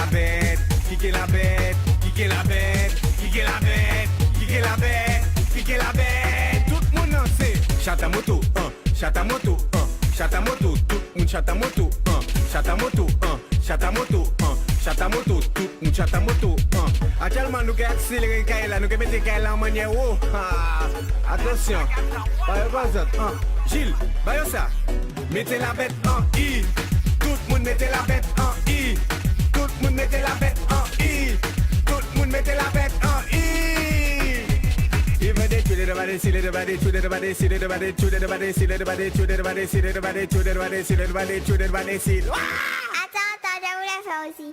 la bête, qui est la bête, qui est la bête, qui est la bête, qui est la bête, qui est la bête. Tout le monde sait. Chata moto, chata moto, chata moto, tout le monde chata moto, chata moto, chata moto, chata moto, tout le monde chata moto. Actuellement nous avons accéléré Kaila, nous avons mis Kaila en manière haut. Attention, Gilles, baille ça. Mettez la bête en I. Tout le monde mettez la bête en I. Tout le monde mettez la bête en I. Tout le monde mettez la bête en I. Even they treated the body, treated the body, treated the body, treated the body, treated the body, treated the body, treated the body, treated the body, treated the body, treated the body, treated the body, treated the body. Attends, je voulais faire aussi.